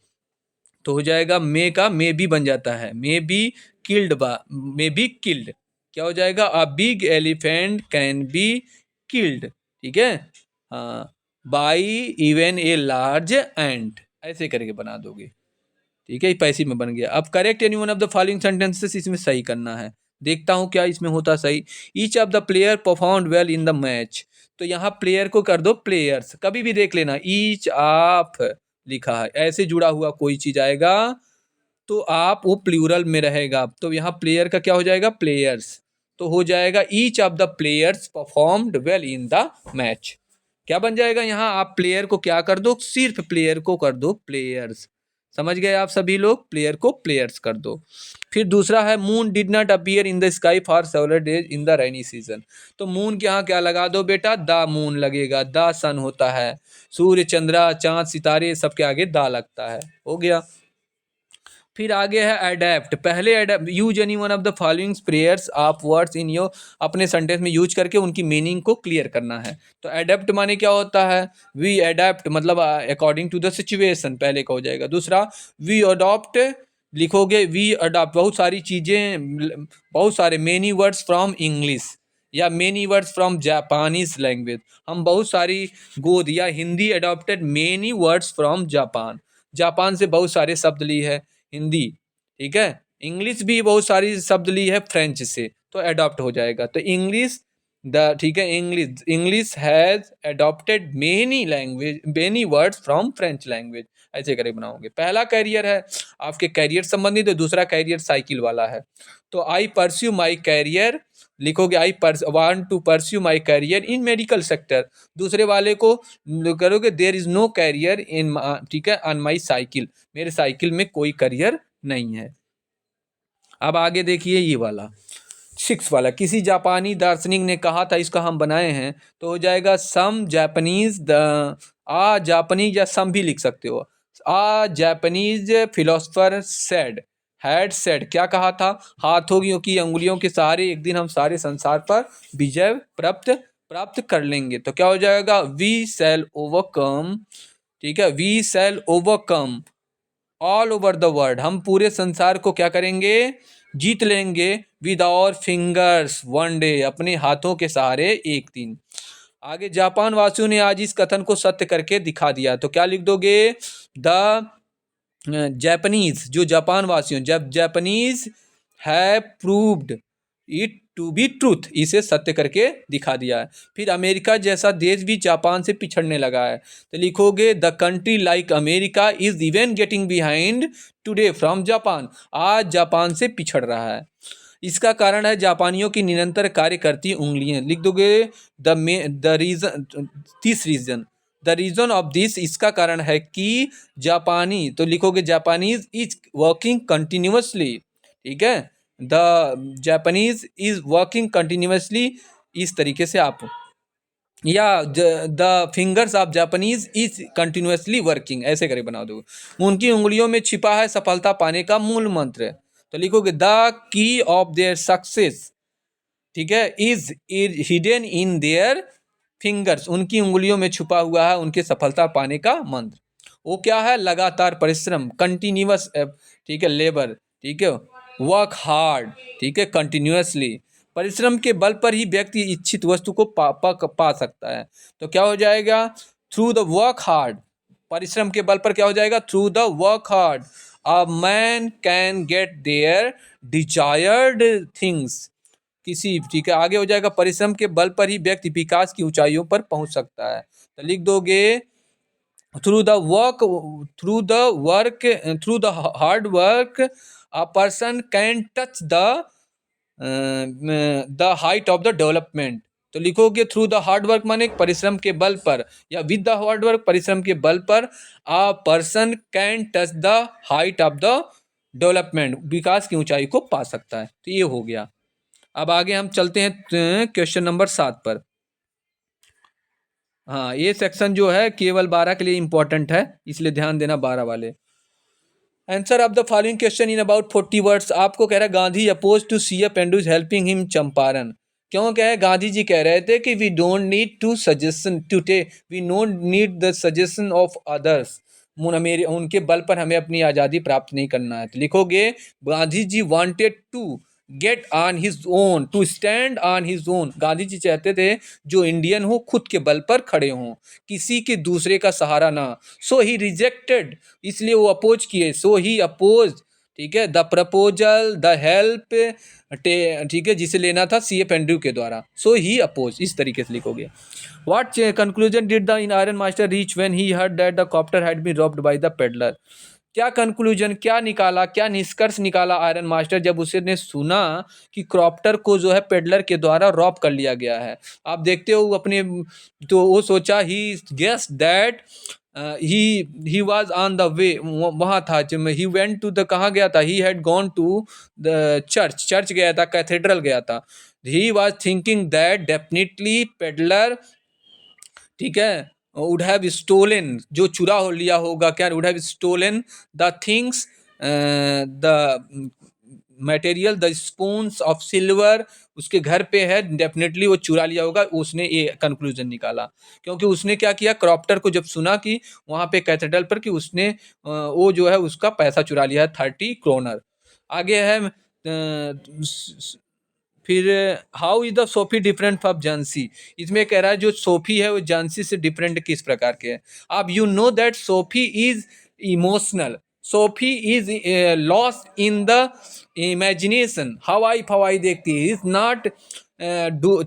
तो हो जाएगा मे का मे बी बन जाता है, may be killed, may be killed, क्या हो जाएगा, a big elephant can be killed, ठीक है, हाँ, बाई इवन ए लार्ज एंट, ऐसे करके बना दोगे, ठीक है, पैसिव में बन गया। अब correct any one of the following sentences, इसमें सही करना है। देखता हूं क्या इसमें होता सही। Each of the player performed well in the match, तो यहाँ प्लेयर को कर दो प्लेयर्स, कभी भी देख लेना ईच ऑफ लिखा है, ऐसे जुड़ा हुआ कोई चीज आएगा तो आप वो प्लूरल में रहेगा, तो यहाँ प्लेयर का क्या हो जाएगा, प्लेयर्स, तो हो जाएगा each of the players performed well in the match. क्या बन जाएगा यहाँ, आप प्लेयर को क्या कर दो, सिर्फ प्लेयर को कर दो प्लेयर्स, समझ गए आप सभी लोग, प्लेयर को प्लेयर्स कर दो। फिर दूसरा है moon did not appear in the sky for several days in the rainy season, तो मून के यहाँ क्या लगा दो बेटा, द मून लगेगा, द सन होता है, सूर्य चंद्रा चांद सितारे सबके आगे दा लगता है, हो गया। फिर आगे है अडेप्ट, पहले use any one of the following prayers of words in your, अपने सेंटेंस में यूज करके उनकी मीनिंग को क्लियर करना है। तो अडेप्ट माने क्या होता है, वी अडेप्ट मतलब अकॉर्डिंग टू द सिचुएशन, पहले का हो जाएगा। दूसरा वी अडॉप्ट, लिखोगे वी अडॉप्ट बहुत सारी चीजें, बहुत सारे मेनी वर्ड्स फ्रॉम इंग्लिश या many words from Japanese language, हम बहुत सारी गोद या Hindi adopted many words from Japan, Japan से बहुत सारे शब्द ली है हिंदी, ठीक है। इंग्लिश भी बहुत सारी शब्द ली है फ्रेंच से, तो अडॉप्ट हो जाएगा। तो इंग्लिश द, ठीक है, English has adopted many language many words from French language, ऐसे करके बनाओगे। पहला कैरियर है आपके कैरियर संबंधित, तो दूसरा कैरियर साइकिल वाला है। तो आई परस्यू माई कैरियर, लिखोगे I want to pursue my career in medical sector, दूसरे वाले को करोगे there is no career in, ठीक है, ऑन माई साइकिल, मेरे साइकिल में कोई करियर नहीं है। अब आगे देखिए ये वाला 6 वाला, किसी जापानी दार्शनिक ने कहा था, इसका हम बनाए हैं, तो हो जाएगा some Japanese the, a Japanese या सम भी लिख सकते हो, a Japanese philosopher said, had said, क्या कहा था, हाथों की अंगुलियों के सहारे एक दिन हम सारे संसार पर विजय प्राप्त प्राप्त कर लेंगे, तो क्या हो जाएगा, वी शैल ओवरकम, ठीक है, we shall overcome all over the world, हम पूरे संसार को क्या करेंगे, जीत लेंगे, with our fingers one day, अपने हाथों के सहारे एक दिन। आगे जापान वासियों ने आज इस कथन को सत्य करके दिखा दिया, तो क्या लिख दोगे, द जापानीज, जो जापान वासियों, जब जापानीज है proved it to be truth, इसे सत्य करके दिखा दिया है। फिर अमेरिका जैसा देश भी जापान से पिछड़ने लगा है, तो लिखोगे the country like America is even getting behind today from Japan, आज जापान से पिछड़ रहा है। इसका कारण है जापानियों की निरंतर कार्य करती उंगलियां, लिख दोगे the reason, this reason, the reason of this, इसका कारण है कि जापानी, तो लिखोगे जापानीज इज वर्किंग कंटिन्यूअसली, ठीक है, the Japanese is working continuously, इस तरीके से आप, या the fingers of Japanese is continuously working, ऐसे करके बना दो। उनकी उंगलियों में छिपा है सफलता पाने का मूल मंत्र, तो लिखोगे the key of their success, ठीक है, is hidden in their fingers, उनकी उंगलियों में छुपा हुआ है उनके सफलता पाने का मंत्र। वो क्या है, लगातार परिश्रम, कंटिन्यूअस, ठीक है, लेबर, ठीक है, वर्क हार्ड, ठीक है, कंटिन्यूअसली, परिश्रम के बल पर ही व्यक्ति इच्छित वस्तु को पा सकता है। तो क्या हो जाएगा, थ्रू द वर्क हार्ड, परिश्रम के बल पर क्या हो जाएगा, through the work hard a man can get their desired things, किसी, ठीक है, आगे हो जाएगा परिश्रम के बल पर ही व्यक्ति विकास की ऊंचाइयों पर पहुंच सकता है, तो लिख दोगे through the work, through the work, through the hard work a person can touch the height of the development, तो लिखोगे थ्रू द हार्ड वर्क माने परिश्रम के बल पर, या विद द हार्ड वर्क परिश्रम के बल पर, a person can touch the height of the development, विकास की ऊंचाई को पा सकता है, तो ये हो गया। अब आगे हम चलते हैं क्वेश्चन नंबर 7 पर। हाँ, ये सेक्शन जो है केवल 12 के लिए इंपॉर्टेंट है, इसलिए ध्यान देना 12 वाले। Answer of the following question in about 40 words, आपको कह रहा है Gandhi opposed to C a Andrews helping him Champaran, क्यों कह है, गांधी जी कह रहे थे कि we don't need to suggestion to take, we don't need the suggestion of others, मेरे उनके बल पर हमें अपनी आज़ादी प्राप्त नहीं करना है, तो लिखोगे Gandhi ji wanted to, get on his own, to stand on his own. Gandhi ji चाहते थे जो इंडियन हो खुद के बल पर खड़े हों, किसी के दूसरे का सहारा ना। सो ही रिजेक्टेड, इसलिए वो अपोज किए। सो ही अपोज, ठीक है, द प्रपोजल, द हेल्प, ठीक है, जिसे लेना था C.F. एंड्रू के द्वारा। सो ही अपोज, इस तरीके से लिखोगे। What conclusion did the in iron master reach when he heard that the crofter had been robbed by the peddler? क्या कंक्लूजन, क्या निकाला, क्या निष्कर्ष निकाला आयरन मास्टर जब उसने सुना कि क्रॉप्टर को जो है पेडलर के द्वारा रॉब कर लिया गया है? आप देखते हो अपने, तो वो सोचा, he guess that he was on the way, वहाँ था, ही वेंट टू द, कहाँ गया था, he had gone to the church, church गया था, कैथेड्रल गया था। He was thinking that definitely peddler, ठीक है, वुड हैव स्टोलन, जो चुरा हो लिया होगा, क्या would have stolen the things, the material, the spoons of silver, उसके घर पे है, डेफिनेटली वो चुरा लिया होगा। उसने ये कंक्लूजन निकाला, क्योंकि उसने क्या किया, क्रॉप्टर को जब सुना कि वहाँ पे कैथेड्रल पर, कि उसने वो जो है उसका पैसा चुरा लिया है, 30 क्रोनर। आगे है फिर, how is the Sophie different from Jhansi? इसमें कह रहा है जो सोफी है वो झांसी से डिफरेंट किस प्रकार के है। अब you know that Sophie is emotional, Sophie is lost in the imagination, हवाई फवाई देखती है, is not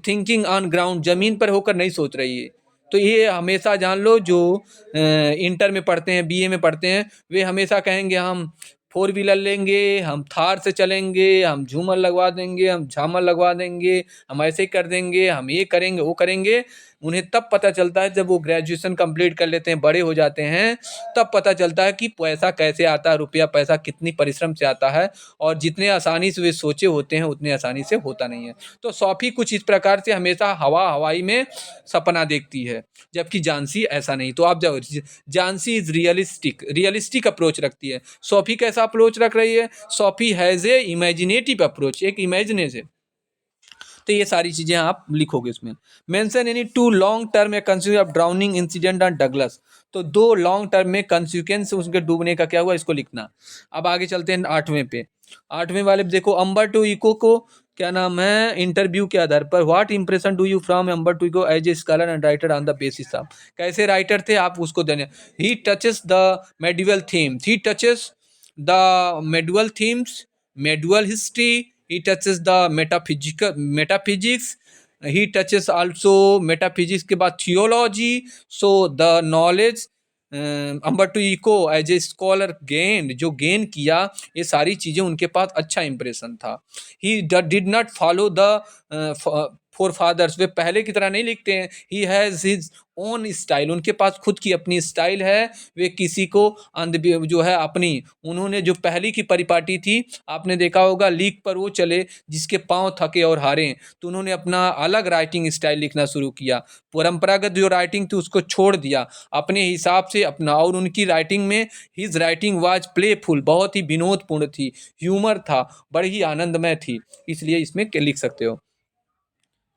thinking on ground, जमीन पर होकर नहीं सोच रही है। तो ये हमेशा जान लो, जो इंटर में पढ़ते हैं, BA में पढ़ते हैं, वे हमेशा कहेंगे हम 4 व्हीलर लेंगे, हम थार से चलेंगे, हम झूमर लगवा देंगे, हम झामर लगवा देंगे, हम ऐसे कर देंगे, हम ये करेंगे, वो करेंगे। उन्हें तब पता चलता है जब वो ग्रेजुएशन कंप्लीट कर लेते हैं, बड़े हो जाते हैं, तब पता चलता है कि पैसा कैसे आता है, रुपया पैसा कितनी परिश्रम से आता है, और जितने आसानी से वे सोचे होते हैं उतने आसानी से होता नहीं है। तो सोफी कुछ इस प्रकार से हमेशा हवा हवाई में सपना देखती है, जबकि झांसी ऐसा नहीं। तो आप जाओ, Jhansi is realistic, realistic approach रखती है। सोफी कैसा अप्रोच रख रही है? Sophie has a imaginative approach, एक इमेजिनेशन। तो ये सारी चीजें आप लिखोगे इसमें। मेंशन एनी 2 लॉन्ग टर्म या consequence of drowning incident on Douglas. तो 2 लॉन्ग टर्म में कंसिक्वेंस उसके डूबने का क्या हुआ, इसको लिखना। अब आगे चलते हैं 8वें पे। 8वें वाले पे देखो, अंबर टू इको को क्या नाम है, इंटरव्यू के आधार पर, what impression do you from Umberto Eco as a scholar and writer on the basis of, कैसे राइटर थे आप उसको देने। He touches the medieval themes, he touches the medieval themes, medieval history. He touches the metaphysical metaphysics. He touches also metaphysics के बाद theology. So the knowledge Umberto Eco as a scholar gain, जो गेन किया, ये सारी चीजें उनके पास अच्छा इंप्रेशन था। He did not follow the forefathers, वे पहले की तरह नहीं लिखते हैं। He has his own style, उनके पास खुद की अपनी स्टाइल है। वे किसी को जो है अपनी, उन्होंने जो पहली की परिपाटी थी, आपने देखा होगा, लीक पर वो चले जिसके पांव थके और हारे, तो उन्होंने अपना अलग राइटिंग स्टाइल लिखना शुरू किया। परंपरागत जो राइटिंग थी उसको छोड़ दिया, अपने हिसाब से अपना। और उनकी राइटिंग में, हिज राइटिंग वाज प्लेफुल, बहुत ही विनोदपूर्ण थी, ह्यूमर था, बड़ी ही आनंदमय थी, इसलिए इसमें लिख सकते हो।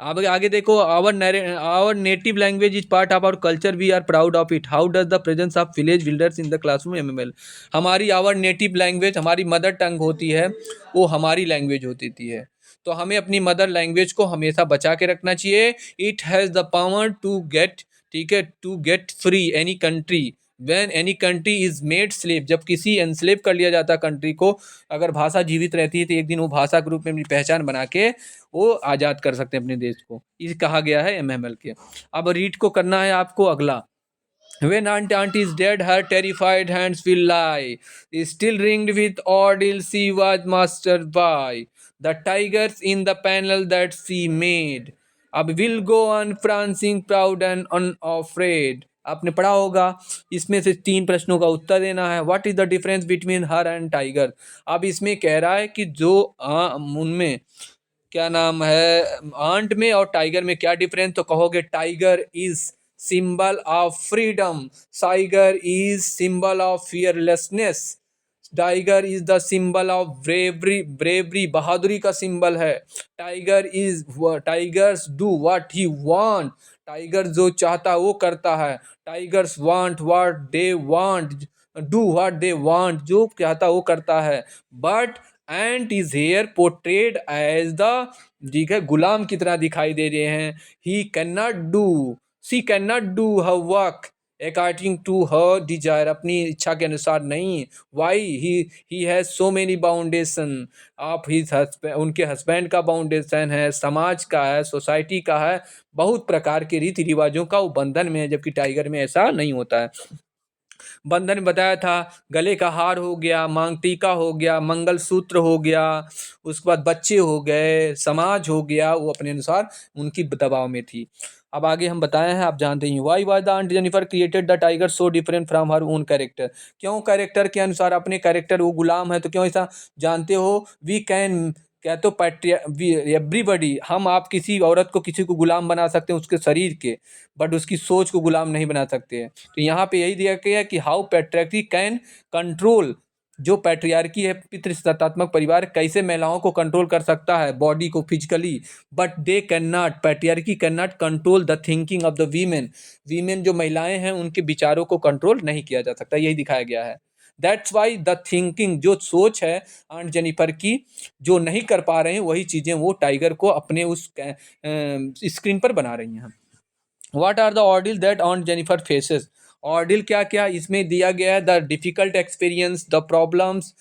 अब आगे देखो, our native language is part of our culture, we are proud of it, how does the presence of village builders in the classroom MML। हमारी आवर नेटिव लैंग्वेज, हमारी मदर टंग होती है, वो हमारी लैंग्वेज होती है, तो हमें अपनी मदर लैंग्वेज को हमेशा बचा के रखना चाहिए। It has the power to get, ठीक है, to get free any country when any country is made slave, जब किसी एनस्लेव कर लिया जाता कंट्री को, अगर भाषा जीवित रहती है तो एक दिन वो भाषा के रूप में अपनी पहचान बना के वो आज़ाद कर सकते हैं अपने देश को, ये कहा गया है MML के। अब रीड को करना है आपको अगला। When aunt is dead, her terrified hands will lie, still ringed with ordeal she was mastered by the tigers in the panel that she made. अब will go on prancing proud and unafraid, आपने पढ़ा होगा। इसमें से 3 प्रश्नों का उत्तर देना है। What is the difference between her and tiger? अब इसमें कह रहा है कि जो उनमें क्या नाम है, आंट में और टाइगर में क्या डिफरेंस, तो कहोगे tiger is symbol of freedom, tiger is symbol of fearlessness, tiger is the symbol of bravery, bravery बहादुरी का सिंबल है। Tiger is, tigers do what he want, tiger जो चाहता वो करता है। Tigers want what they want, do what they want, जो चाहता वो करता है। But ant is here portrayed as the, ठीक है, गुलाम की तरह दिखाई दे रहे हैं. He can not do, she can not do her work according to her desire, अपनी इच्छा के अनुसार नहीं. Why he has so many boundation. आप ही उनके हस्बैंड का बाउंडेशन है, समाज का है, सोसाइटी का है, बहुत प्रकार के रीति रिवाजों का वो बंधन में है, जबकि टाइगर में ऐसा नहीं होता है. बंधन बताया था, गले का हार हो गया, मांग टीका हो गया, मंगलसूत्र हो गया, उसके बाद बच्चे हो गए, समाज हो गया, वो अपने अनुसार उनकी दबाव में थी. अब आगे हम बताए हैं, आप जानते ही. Why was the aunt Jennifer created the tiger so different from her own character. क्यों कैरेक्टर के अनुसार, अपने कैरेक्टर वो गुलाम है तो क्यों ऐसा, जानते हो. वी कैन, क्या तो एवरीबडी, हम आप किसी औरत को, किसी को गुलाम बना सकते हैं उसके शरीर के, बट उसकी सोच को गुलाम नहीं बना सकते हैं. तो यहाँ पे यही दिया गया है कि हाउ पैट्रियार्की कैन कंट्रोल, जो पैट्रियार्की है, पितृसत्तात्मक परिवार कैसे महिलाओं को कंट्रोल कर सकता है, बॉडी को physically, but they can not, patriarchy can not control the thinking of the women. Women जो महिलाएं हैं उनके विचारों को कंट्रोल नहीं किया जा सकता, यही दिखाया गया है. दैट्स वाई द थिंकिंग, जो सोच है आंट जेनिफर की, जो नहीं कर पा रहे हैं वही चीज़ें वो टाइगर को अपने उस स्क्रीन पर बना रही हैं. What are the ordeal that on Jennifer faces. Ordeal क्या क्या इसमें दिया गया है. The difficult experience, the problems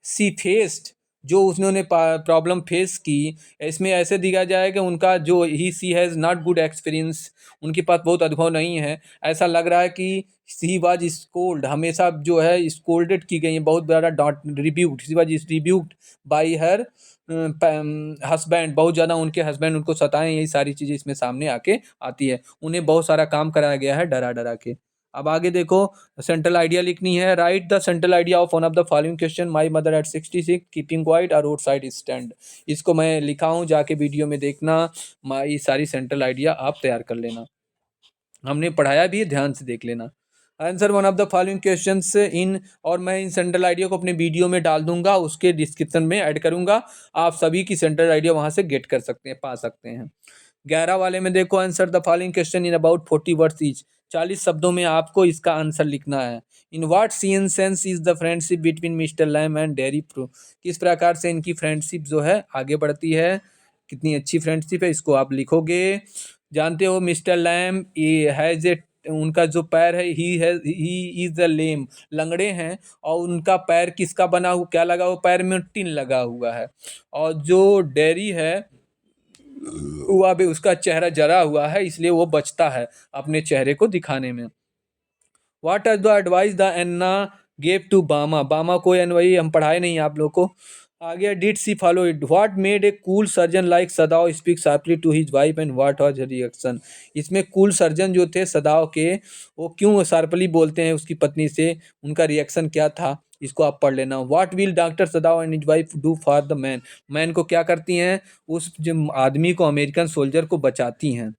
she faced, जो उन्होंने प्रॉब्लम फेस की. इसमें ऐसे दिया जाएगा उनका जो ही सी हैज़ नॉट गुड एक्सपीरियंस, उनके पास बहुत अनुभव नहीं है. ऐसा लग रहा है कि सी वाज स्कोल्ड, हमेशा जो है स्कोल्डेड की गई है, बहुत बड़ा dot rebuked, she was rebuked by her husband, बहुत ज़्यादा उनके हस्बैंड उनको सताएं, यही सारी चीज़ें इसमें सामने आके आती है. उन्हें बहुत सारा काम कराया गया है डरा डरा के. अब आगे देखो, सेंट्रल आइडिया लिखनी है. Right the central idea of one of the following question. My mother eight 66 keeping quiet और रोड साइड स्टैंड. इसको मैं लिखा हूँ, जाके वीडियो में देखना. ये सारी सेंट्रल आइडिया आप तैयार कर लेना, हमने पढ़ाया भी है, ध्यान से देख लेना. Answer one of the following questions in, और मैं इन सेंट्रल आइडिया को अपने वीडियो में डाल दूंगा, उसके डिस्क्रिप्शन में ऐड करूंगा. आप सभी की सेंट्रल आइडिया वहां से गेट कर सकते हैं, पा सकते हैं. 11 वाले में देखो, answer the following question in about 40 words each. 40 शब्दों में आपको इसका आंसर लिखना है. In what scene sense is the friendship between mister Lamb and Derry प्रो. किस प्रकार से इनकी फ्रेंडशिप जो है आगे बढ़ती है, कितनी अच्छी फ्रेंडशिप है, इसको आप लिखोगे. जानते हो मिस्टर लैम हैज ए, उनका जो पैर है, ही इज द लेम, लंगड़े हैं, और उनका पैर किसका बना हुआ, क्या लगा हुआ पैर में, टिन लगा हुआ है. और जो डेयरी है वह भी, उसका चेहरा जरा हुआ है, इसलिए वो बचता है अपने चेहरे को दिखाने में. What are the advice the Annan gave to Bama. Bama को एनवाई हम पढ़ाए नहीं आप लोग को. आगे, did see follow it. What made a cool surgeon like Sadao speak sharply to his wife and what was her reaction. इसमें कूल सर्जन जो थे सदाव के, वो क्यों शार्पली बोलते हैं उसकी पत्नी से, उनका रिएक्शन क्या था, इसको आप पढ़ लेना. What will doctor सदाव and his wife do for the man. Man को क्या करती हैं, उस जो आदमी को, अमेरिकन सोल्जर को बचाती हैं,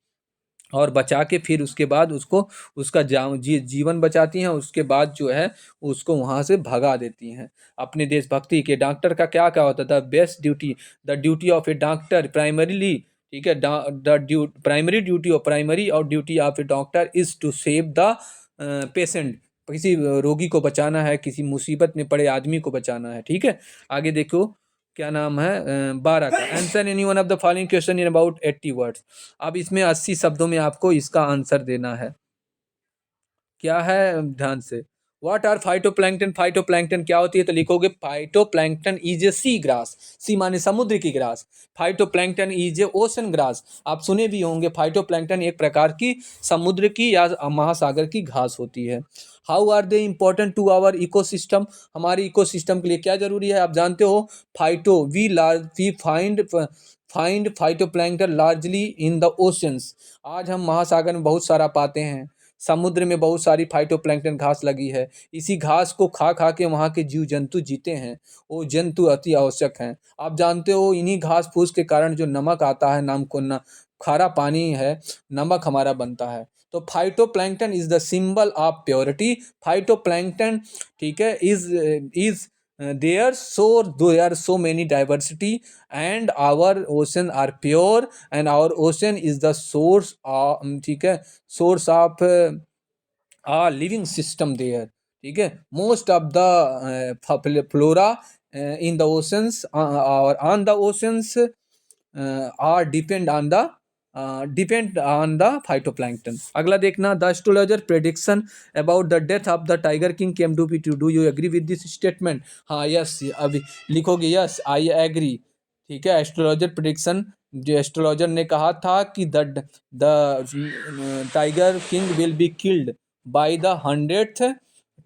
और बचा के फिर उसके बाद उसको, उसका जीवन बचाती हैं, उसके बाद जो है उसको वहाँ से भगा देती हैं अपने देशभक्ति के. डॉक्टर का क्या क्या होता था, best duty, the duty of a doctor primarily, ठीक है, the primary duty of, primary और duty of a doctor is to save the patient. किसी रोगी को बचाना है, किसी मुसीबत में पड़े आदमी को बचाना है, ठीक है. आगे देखो, क्या नाम है, 12 का. Answer any one of the following question in about 80 words. अब इसमें 80 शब्दों में आपको इसका आंसर देना है. क्या है, ध्यान से. What are phytoplankton. फाइटोप्लैंक्टन क्या होती है, तो लिखोगे phytoplankton is a sea grass. Sea माने समुद्र की grass. Phytoplankton is a ocean grass. आप सुने भी होंगे, फाइटोप्लैंक्टन एक प्रकार की समुद्र की या महासागर की घास होती है. How are they important to our ecosystem. हमारे इकोसिस्टम के लिए क्या जरूरी है, आप जानते हो. Phyto, we find phytoplankton largely in the oceans. आज हम महासागर में बहुत सारा पाते हैं, समुद्र में बहुत सारी फाइटोप्लैंक्टन घास लगी है. इसी घास को खा खा के वहाँ के जीव जंतु जीते हैं, वो जंतु अति आवश्यक हैं. आप जानते हो, इन्हीं घास फूस के कारण जो नमक आता है, नाम को ना, खारा पानी है, नमक हमारा बनता है. तो phytoplankton is the symbol of purity. Phytoplankton, ठीक है, is there are so many diversity and our ocean are pure and our ocean is the source of, ठीक है, source of a living system there. ठीक है, most of the flora in the oceans और on the oceans are depend on the phytoplankton. अगला देखना, the astrologer prediction about the death of the tiger king came to be true, do you agree with this statement? हाँ, यस, अभी लिखोगे यस आई एग्री। ठीक है, एस्ट्रोलॉजर प्रेडिक्शन, जो एस्ट्रोलॉजर ने कहा था कि the tiger king will be killed by the 100th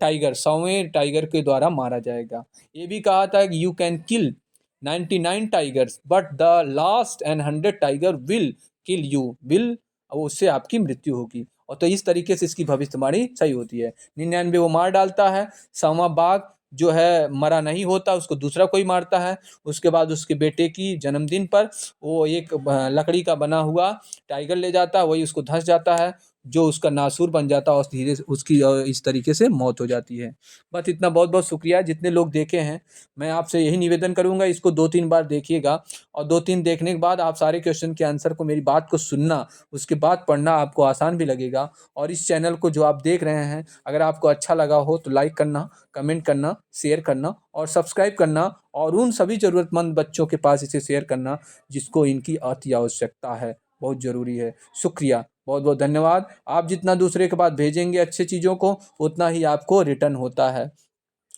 tiger, 100वें टाइगर के द्वारा मारा जाएगा। ये भी कहा था कि you can kill 99 tigers but the last and 100 tiger will kill you, will, उससे आपकी मृत्यु होगी। और तो इस तरीके से इसकी भविष्यवाणी सही होती है। 99 वो मार डालता है, 100वां बाघ जो है मरा नहीं होता, उसको दूसरा कोई मारता है। उसके बाद उसके बेटे की जन्मदिन पर वो एक लकड़ी का बना हुआ टाइगर ले जाता है, वही उसको धंस जाता है, जो उसका नासूर बन जाता है और धीरे से उसकी इस तरीके से मौत हो जाती है। बस इतना, बहुत बहुत शुक्रिया जितने लोग देखे हैं। मैं आपसे यही निवेदन करूंगा, इसको 2-3 बार देखिएगा और 2-3 देखने के बाद आप सारे क्वेश्चन के आंसर को, मेरी बात को सुनना, उसके बाद पढ़ना आपको आसान भी लगेगा। और इस चैनल को जो आप देख रहे हैं, अगर आपको अच्छा लगा हो तो लाइक करना, कमेंट करना, शेयर करना और सब्सक्राइब करना, और उन सभी ज़रूरतमंद बच्चों के पास इसे शेयर करना जिसको इनकी अति आवश्यकता है, बहुत ज़रूरी है। शुक्रिया, बहुत बहुत धन्यवाद। आप जितना दूसरे के पास भेजेंगे अच्छे चीज़ों को, उतना ही आपको रिटर्न होता है।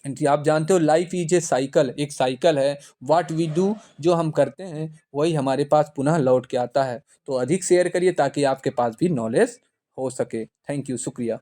कि आप जानते हो, लाइफ इज ए साइकिल, एक साइकिल है। व्हाट वी डू, जो हम करते हैं वही हमारे पास पुनः लौट के आता है। तो अधिक शेयर करिए ताकि आपके पास भी नॉलेज हो सके। थैंक यू, शुक्रिया।